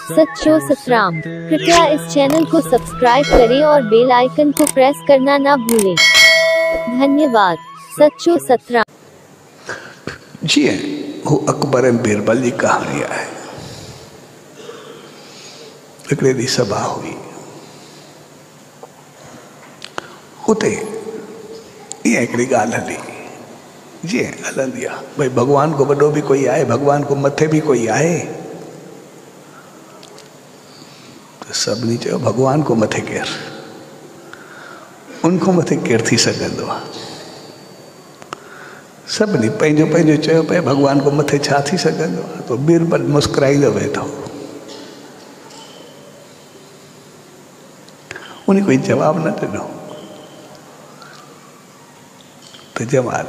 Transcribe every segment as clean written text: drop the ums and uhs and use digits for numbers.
सच्चो सतराम। कृपया इस चैनल को सब्सक्राइब करें और बेल आइकन को प्रेस करना ना भूलें। धन्यवाद। सच्चो सतराम। जी वो अकबर ऐं बीरबल जी कहानी है। हिकिड़े ॾींहुं सभा हुई, उते ईअं हिकिड़ी ॻाल्हि हली, जीअं हलंदी आहे भई भॻवान को वॾो बि कोई आहे, भॻवान को मथे बि कोई आहे। त सभिनी चयो भॻवान को मथे केरु, उनखां मथे केरु थी सघंदो आहे। सभिनी पंहिंजो पंहिंजो चयो पिया भॻवान को मथे छा थी सघंदो आहे। त बीरबल मुस्कुराईंदो वेठो, उन कोई जवाब न ॾिनो। त जमाल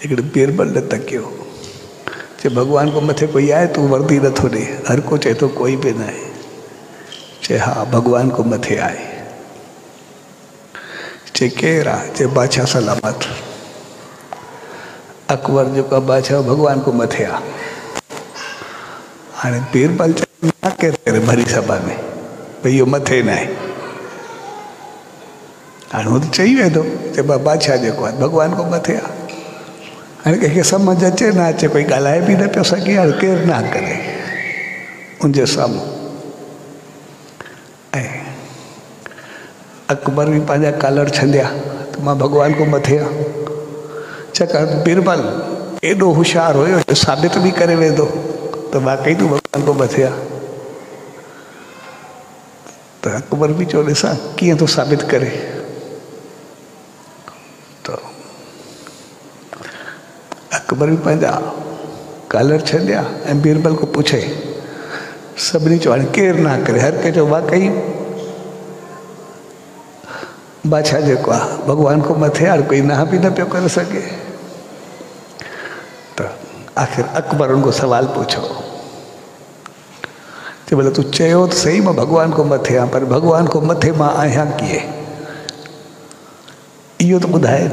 हिकिड़े बीरबल ने तकियो, चए भॻवान को मथे कोई आहे, तूं वर्दी नथो ॾे। हर को चए थो कोई बि न आहे। चए हा भॻवान को मथे आहे। चए केरु आहे? चए बादशाह सलामत। अकबर जेको बादशाह भॻवान को मथे आहे। हाणे बीरबल चए ना केरु करे भरी सभा में भई इहो मथे न आहे। हाणे हू त चई वेंदो, चए बादशाह जेको आहे भॻवान को मथे आहे। हाणे कंहिंखे सम्झ अचे न अचे, कोई ॻाल्हाए बि न पियो सघे। हाणे केरु ना करे उनजे साम्हूं। ऐं अकबर बि पंहिंजा कालर छंदिया त मां भॻवान को मथे आहे। छाकाणि बीरबल एॾो होशियारु हुयो जो साबित बि करे वेंदो त वाकई तूं भॻवान को मथे आहे। त अकबर बि चयो ॾिसां कीअं थो साबित करे। त अकबर बि पंहिंजा कालर छॾिया ऐं बीरबल को पुछे। सभिनी चयो हाणे केरु ना करे। हर कंहिं चयो वाकई बादशाह जेको आहे भॻवान को मथे आहे। कोई ना बि न पियो करे सघे। त आख़िर अकबर उनको सवाल पूछो, चए भले तूं चयो त सही मां भॻवान को मथे आहियां, पर भॻवान को मथे मां आहियां कीअं, इहो त ॿुधाए।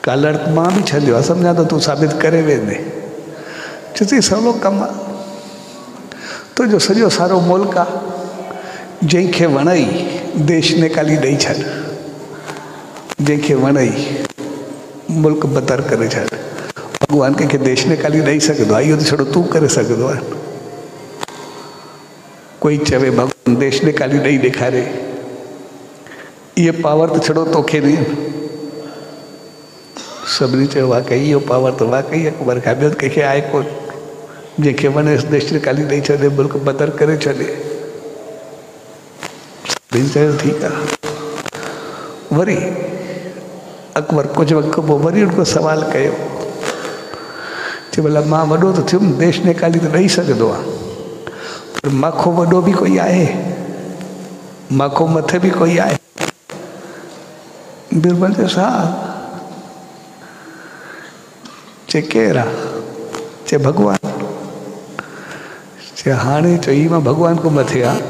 कालर मां बि छॾियो आहे, सम्झां त तूं साबित करे वेंदे। चए सवलो कमु आहे। तुंहिंजो सॼो सारो मुल्क आहे, जंहिंखे वणई देश निकाली ॾेई छॾ। जंहिंखे वणई मुल्क बदर करे छॾ। भॻवान कंहिंखे देश निकाली ॾेई सघंदो आहे? इहो त छड़ो तूं करे सघंदो आहे। कोई चवे भॻवान देश निकाली ॾेई ॾेखारे, इहे पावर त छड़ो तोखे ॾियनि। सभिनी चयो वाकई इहो पावर त वाकई अकबर खां ॿियो कंहिंखे आहे कोन। जंहिंखे वणे देश निकाली ॾेई छॾे, मुल्क बदर करे छॾे। सभिनी चयो ठीकु आहे। वरी अकबर कुझु वक़्त खां पोइ वरी उनको सवाल कयो, चए भला मां वॾो त थियुमि, देश निकाली त ॾेई सघंदो आहे, पर माखो वॾो बि कोई आहे, माखो मथे बि कोई आहे। बीरबल चयोसि हा। चए केरु आहे? चए भॻवान। चए हाणे चई मां भॻवान को मथे आहे,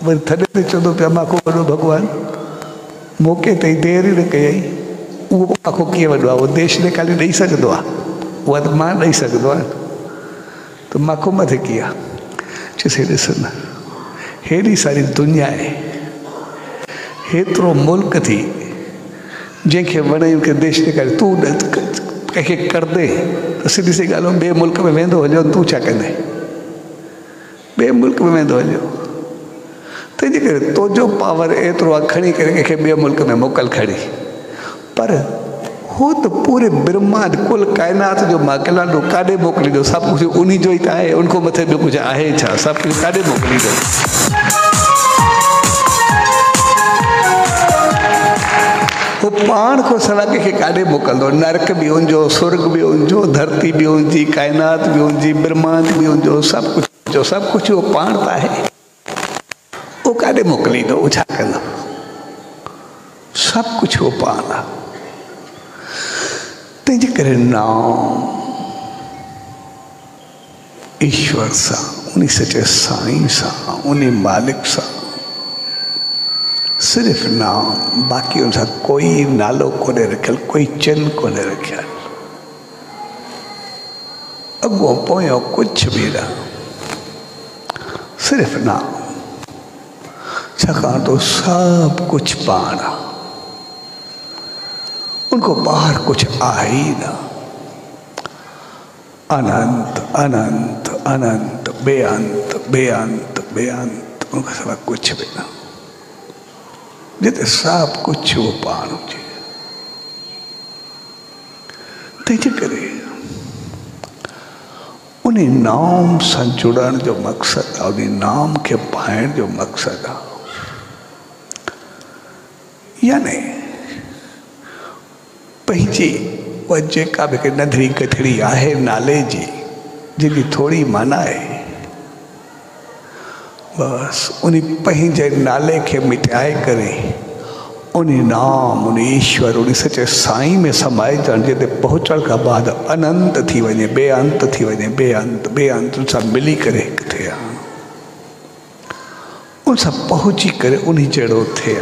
वरी थॾे ते चवंदो पिया माखो वॾो भॻवान। मौक़े ते देरि ई न कयई। उहो माखो कीअं वॾो आहे? उहो देश निकाली ॾेई सघंदो आहे, उहा त मां ॾेई सघंदो आहे, त माखो मथे कीअं आहे? चइसि ॾिस न, हेॾी सारी दुनिया आहे, हेतिरो मुल्क थी, जंहिंखे वणे उनखे देश निकाली, तूं कंहिंखे करदे त सिधी सी ॻाल्हि ॿिए मुल्क में वेंदो हलियो, तूं छा कंदे? ॿिए मुल्क में वेंदो हलियो। तंहिंजे करे तुंहिंजो पावर एतिरो आहे, खणी करे कंहिंखे ॿिए मुल्क में मोकल खणी। पर हू त पूरे ब्रह्मांड कुल काइनात जो माकिलाडो काॾे मोकिलींदो? सभु कुझु उन जो ई त आहे, उनखां मथे ॿियो कुझु आहे छा? सभु कुझु काॾे मोकिलींदो? हू पाण खां सवाइ कंहिंखे काॾे मोकिलंदो? नरक बि हुनजो, स्वर्ग बि हुनजो, धरती बि हुनजी, काइनात बि हुनजी, ब्रह्मांड बि हुनजो, सभु कुझु सभु कुझु उहो पाण त आहे। उहो काॾे मोकिलींदो? उहो छा कंदो? सभु कुझु उहो पाण आहे। तंहिंजे करे नाम ईश्वर सां, उन सचे साईं सां, उन मालिक सां, सिर्फ़ नाम, बाक़ी उन सां कोई नालो कोन्हे रखियलु, कोई चिन्ह कोन्हे रखियलु। अगो पोयों कुछ भी ना, सिर्फ नाम। छाकाणि तो सब कुछ पाना, उनको बाहर कुछ आ ही ना। अनंत अनंत अनंत, बेअंत बेअंत बेअंत, उनका सिवा कुछ भी ना। जिते सब कुछ वो पाण हुजे, तंहिंजे करे उन नाम सां जुड़ण जो मक़सदु आहे, उन नाम खे पाइण जो मक़सदु आहे। यानी पंहिंजी उहा जेका बि हिकु नंढड़ी गठड़ी आहे नाले जी, जंहिंजी थोरी माना आहे, बसि उन पंहिंजे नाले खे मिटाए करे उन नाम, उन ईश्वर, उन सचे साईं में समाइजण, जिते पहुचण खां बाद अनंत थी वञे, बेअंत थी वञे, बेअंत बेअंत सां मिली करे हिकु थिए, उन सां पहुची करे उन जहिड़ो थिए।